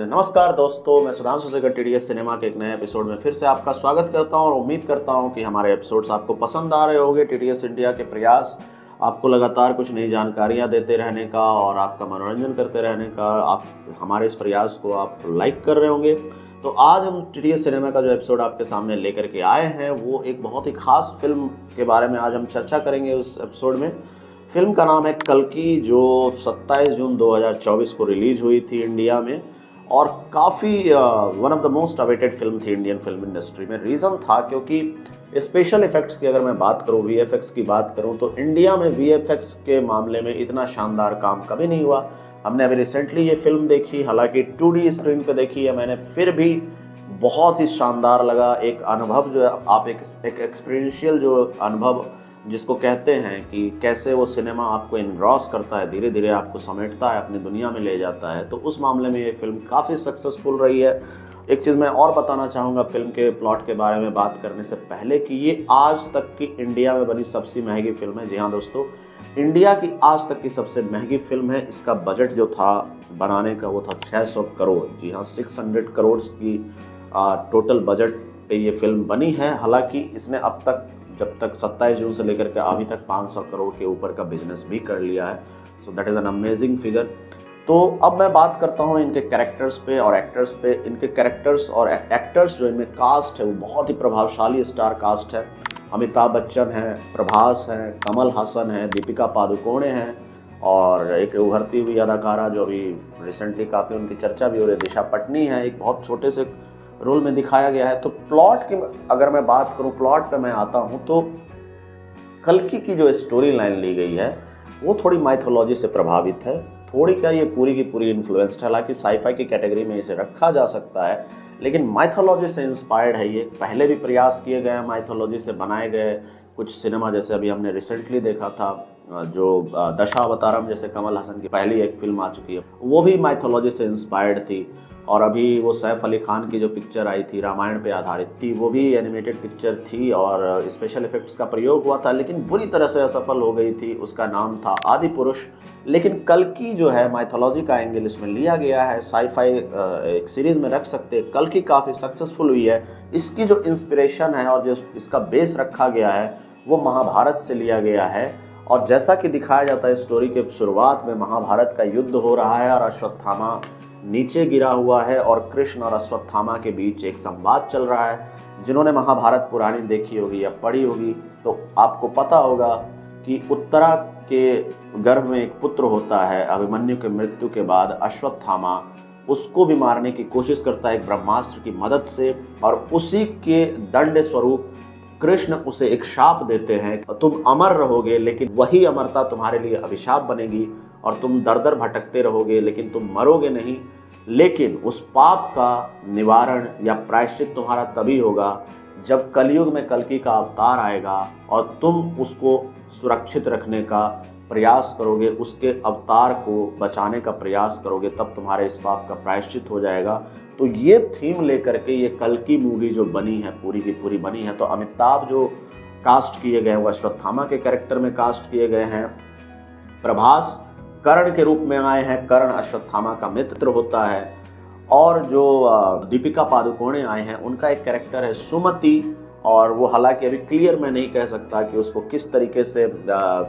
नमस्कार दोस्तों, मैं सुधांशु शेखर टीडीएस सिनेमा के एक नए एपिसोड में फिर से आपका स्वागत करता हूं और उम्मीद करता हूं कि हमारे एपिसोड्स आपको पसंद आ रहे होंगे। टीडीएस इंडिया के प्रयास आपको लगातार कुछ नई जानकारियां देते रहने का और आपका मनोरंजन करते रहने का, आप हमारे इस प्रयास को आप लाइक कर रहे होंगे। तो आज हम टीडीएस सिनेमा का जो एपिसोड आपके सामने लेकर के आए हैं वो एक बहुत ही खास फिल्म के बारे में आज हम चर्चा करेंगे। उस एपिसोड में फिल्म का नाम है कल्कि, जो 27 जून 2024 को रिलीज हुई थी इंडिया में और काफ़ी one of the most awaited film थी इंडियन फिल्म इंडस्ट्री में। रीज़न था क्योंकि स्पेशल इफ़ेक्ट्स की अगर मैं बात करूं, वीएफएक्स की बात करूं, तो इंडिया में वीएफएक्स के मामले में इतना शानदार काम कभी नहीं हुआ। हमने अभी रिसेंटली ये फिल्म देखी, हालांकि 2D स्क्रीन पे देखी है मैंने, फिर भी बहुत ही शानदार लगा। एक अनुभव जो है, आप एक एक्सपीरियंशियल जो अनुभव जिसको कहते हैं कि कैसे वो सिनेमा आपको इनग्रॉस करता है, धीरे धीरे आपको समेटता है, अपनी दुनिया में ले जाता है, तो उस मामले में ये फिल्म काफ़ी सक्सेसफुल रही है। एक चीज़ मैं और बताना चाहूँगा फिल्म के प्लॉट के बारे में बात करने से पहले कि ये आज तक की इंडिया में बनी सबसे महंगी फिल्म है। जी हाँ दोस्तों, इंडिया की आज तक की सबसे महंगी फिल्म है। इसका बजट जो था बनाने का वो था 600 करोड़। जी हाँ, 600 करोड़ की टोटल बजट पे ये फिल्म बनी है। हालांकि इसने अब तक, जब तक 27 जून से लेकर के अभी तक 500 करोड़ के ऊपर का बिजनेस भी कर लिया है। So that is an amazing figure. तो अब मैं बात करता हूँ इनके कैरेक्टर्स पे और एक्टर्स पे। इनके कैरेक्टर्स और एक्टर्स जो इनमें कास्ट है वो बहुत ही प्रभावशाली स्टार कास्ट है। अमिताभ बच्चन है, प्रभास है, कमल हासन है, दीपिका पादुकोणे हैं और एक उभरती हुई अदाकारा जो अभी रिसेंटली काफ़ी उनकी चर्चा भी हो रही है, दिशा पटनी है। एक बहुत छोटे से रोल में दिखाया गया है। तो प्लॉट की अगर मैं बात करूं, प्लॉट पे मैं आता हूं तो कल्कि की जो स्टोरी लाइन ली गई है वो थोड़ी माइथोलॉजी से प्रभावित है। थोड़ी क्या, ये पूरी की पूरी इन्फ्लुएंस्ड है। हालांकि साईफाई की कैटेगरी में इसे रखा जा सकता है, लेकिन माइथोलॉजी से इंस्पायर्ड है ये। पहले भी प्रयास किए गए हैं माइथोलॉजी से बनाए गए कुछ सिनेमा, जैसे अभी हमने रिसेंटली देखा था जो दशावतारम, जैसे कमल हसन की पहली एक फिल्म आ चुकी है, वो भी माइथोलॉजी से इंस्पायर्ड थी। और अभी वो सैफ अली खान की जो पिक्चर आई थी, रामायण पे आधारित थी, वो भी एनिमेटेड पिक्चर थी और स्पेशल इफेक्ट्स का प्रयोग हुआ था, लेकिन बुरी तरह से असफल हो गई थी। उसका नाम था आदि पुरुष। लेकिन कल्कि जो है, माइथोलॉजी का एंगल इसमें लिया गया है, साईफाई एक सीरीज में रख सकते हैं। कल्कि काफ़ी सक्सेसफुल हुई है। इसकी जो इंस्पिरेशन है और जो इसका बेस रखा गया है वो महाभारत से लिया गया है। और जैसा कि दिखाया जाता है स्टोरी के शुरुआत में, महाभारत का युद्ध हो रहा है और अश्वत्थामा नीचे गिरा हुआ है और कृष्ण और अश्वत्थामा के बीच एक संवाद चल रहा है। जिन्होंने महाभारत पुरानी देखी होगी या पढ़ी होगी तो आपको पता होगा कि उत्तरा के गर्भ में एक पुत्र होता है। अभिमन्यु के मृत्यु के बाद अश्वत्थामा उसको भी मारने की कोशिश करता है एक ब्रह्मास्त्र की मदद से, और उसी के दंड स्वरूप कृष्ण उसे एक शाप देते हैं, तुम अमर रहोगे लेकिन वही अमरता तुम्हारे लिए अभिशाप बनेगी और तुम दर दर भटकते रहोगे लेकिन तुम मरोगे नहीं। लेकिन उस पाप का निवारण या प्रायश्चित तुम्हारा तभी होगा जब कलयुग में कल्कि का अवतार आएगा और तुम उसको सुरक्षित रखने का प्रयास करोगे, उसके अवतार को बचाने का प्रयास करोगे, तब तुम्हारे इस पाप का प्रायश्चित हो जाएगा। तो ये थीम लेकर के ये कल्कि मूवी जो बनी है, पूरी की पूरी बनी है। तो अमिताभ जो कास्ट किए गए हैं वो अश्वत्थामा के कैरेक्टर में कास्ट किए गए हैं। प्रभास कर्ण के रूप में आए हैं, कर्ण अश्वत्थामा का मित्र होता है। और जो दीपिका पादुकोणे आए हैं, उनका एक कैरेक्टर है सुमति, और वो हालांकि अभी क्लियर मैं नहीं कह सकता कि उसको किस तरीके से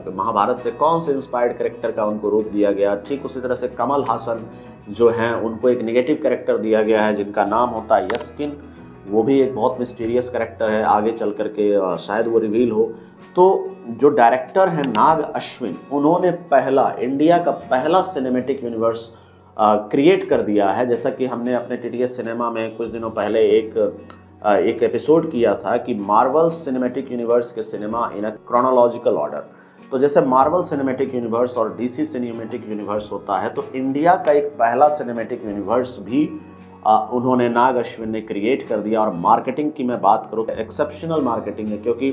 महाभारत से कौन से इंस्पायर्ड कैरेक्टर का उनको रूप दिया गया। ठीक उसी तरह से कमल हासन जो हैं, उनको एक नेगेटिव कैरेक्टर दिया गया है जिनका नाम होता है यस्किन। वो भी एक बहुत मिस्टीरियस कैरेक्टर है, आगे चल करके शायद वो रिवील हो। तो जो डायरेक्टर हैं नाग अश्विन, उन्होंने इंडिया का पहला सिनेमैटिक यूनिवर्स क्रिएट कर दिया है। जैसा कि हमने अपने टीटीएस सिनेमा में कुछ दिनों पहले एक एपिसोड किया था कि मार्वल सिनेमैटिक यूनिवर्स के सिनेमा इन अ क्रोनोलॉजिकल ऑर्डर। तो जैसे मार्वल सिनेमैटिक यूनिवर्स और डीसी सिनेमैटिक यूनिवर्स होता है, तो इंडिया का एक पहला सिनेमैटिक यूनिवर्स भी उन्होंने, नाग अश्विन ने क्रिएट कर दिया। और मार्केटिंग की मैं बात करूँ, एक्सेप्शनल मार्केटिंग है, क्योंकि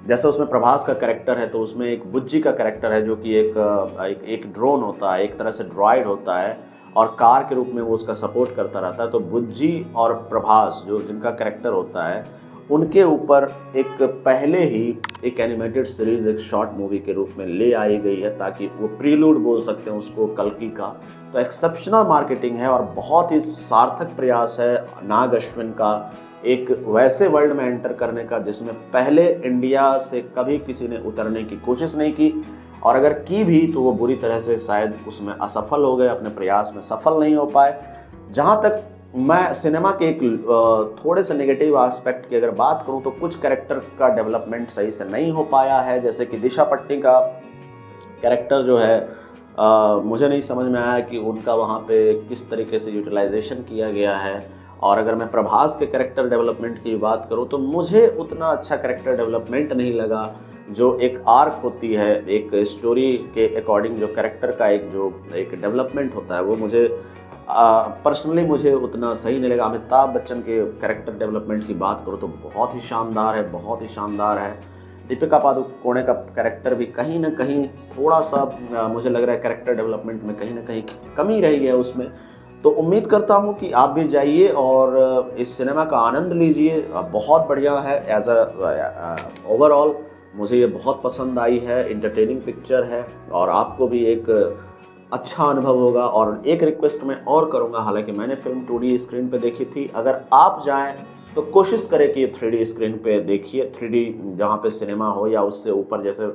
जैसे उसमें प्रभास का कैरेक्टर है तो उसमें एक बुज्जी का कैरेक्टर है जो कि एक ड्रोन होता है, एक तरह से ड्रॉइड होता है और कार के रूप में वो उसका सपोर्ट करता रहता है। तो बुज्जी और प्रभास जो जिनका कैरेक्टर होता है, उनके ऊपर एक पहले ही एक एनिमेटेड सीरीज, एक शॉर्ट मूवी के रूप में ले आई गई है, ताकि वो प्रीलूड बोल सकते हैं उसको कल्कि का। तो एक्सेप्शनल मार्केटिंग है और बहुत ही सार्थक प्रयास है नाग अश्विन का एक वैसे वर्ल्ड में एंटर करने का जिसमें पहले इंडिया से कभी किसी ने उतरने की कोशिश नहीं की, और अगर की भी तो वो बुरी तरह से शायद उसमें असफल हो गए, अपने प्रयास में सफल नहीं हो पाए। जहाँ तक मैं सिनेमा के एक थोड़े से नेगेटिव एस्पेक्ट की अगर बात करूं तो कुछ कैरेक्टर का डेवलपमेंट सही से नहीं हो पाया है। जैसे कि दिशा पट्टी का कैरेक्टर जो है मुझे नहीं समझ में आया कि उनका वहाँ पे किस तरीके से यूटिलाइजेशन किया गया है। और अगर मैं प्रभास के कैरेक्टर डेवलपमेंट की बात करूं तो मुझे उतना अच्छा कैरेक्टर डेवलपमेंट नहीं लगा। जो एक आर्क होती है, एक स्टोरी के अकॉर्डिंग जो कैरेक्टर का एक डेवलपमेंट होता है, वो मुझे पर्सनली मुझे उतना सही नहीं लगा। अमिताभ बच्चन के कैरेक्टर डेवलपमेंट की बात करूँ तो बहुत ही शानदार है, बहुत ही शानदार है। दीपिका पादुकोणे का कैरेक्टर भी कहीं ना कहीं थोड़ा सा मुझे लग रहा है कैरेक्टर डेवलपमेंट में कहीं ना कहीं कमी रही है उसमें। तो उम्मीद करता हूँ कि आप भी जाइए और इस सिनेमा का आनंद लीजिए। बहुत बढ़िया है, एज अ ओवरऑल मुझे ये बहुत पसंद आई है। इंटरटेनिंग पिक्चर है और आपको भी एक अच्छा अनुभव होगा। और एक रिक्वेस्ट मैं और करूंगा, हालांकि मैंने फिल्म 2D स्क्रीन पे देखी थी, अगर आप जाएं तो कोशिश करें कि ये 3D स्क्रीन पे देखिए। 3D जहाँ पे सिनेमा हो या उससे ऊपर जैसे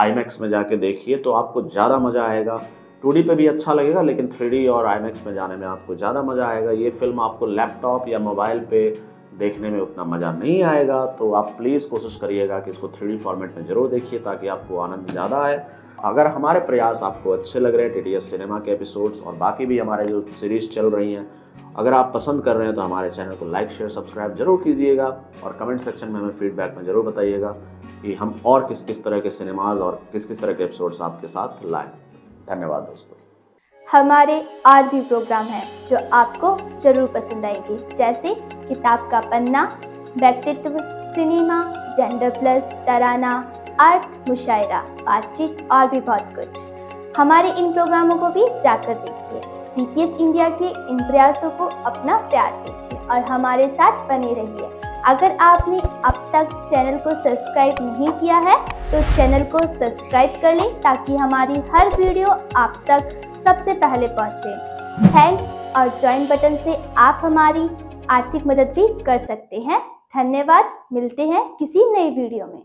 IMAX में जाके देखिए तो आपको ज़्यादा मज़ा आएगा। 2D पे भी अच्छा लगेगा लेकिन 3D और IMAX में जाने में आपको ज़्यादा मज़ा आएगा। ये फिल्म आपको लैपटॉप या मोबाइल पे देखने में उतना मज़ा नहीं आएगा। तो आप प्लीज़ कोशिश करिएगा कि इसको 3D फॉर्मेट में ज़रूर देखिए ताकि आपको आनंद ज़्यादा आए। अगर हमारे प्रयास आपको अच्छे लग रहे हैं, TTS सिनेमा के एपिसोड्स और बाकी भी हमारे जो सीरीज़ चल रही हैं, अगर आप पसंद कर रहे हैं तो हमारे चैनल को लाइक शेयर सब्सक्राइब जरूर कीजिएगा और कमेंट सेक्शन में हमें फीडबैक में ज़रूर बताइएगा कि हम और किस किस तरह के सिनेमाज और किस किस तरह के एपिसोड्स आपके साथ लाएं। धन्यवाद दोस्तों। हमारे और भी प्रोग्राम हैं जो आपको जरूर पसंद आएंगे, जैसे किताब का पन्ना, व्यक्तित्व, सिनेमा, जेंडर प्लस, तराना, आर्ट, मुशायरा, बातचीत और भी बहुत कुछ। हमारे इन प्रोग्रामों को भी जाकर देखिए। TTS इंडिया के इन प्रयासों को अपना प्यार दीजिए और हमारे साथ बने रहिए। अगर आपने अब तक चैनल को सब्सक्राइब नहीं किया है तो चैनल को सब्सक्राइब कर लें ताकि हमारी हर वीडियो आप तक सबसे पहले पहुंचे। थैंक्स और ज्वाइन बटन से आप हमारी आर्थिक मदद भी कर सकते हैं। धन्यवाद। मिलते हैं किसी नई वीडियो में।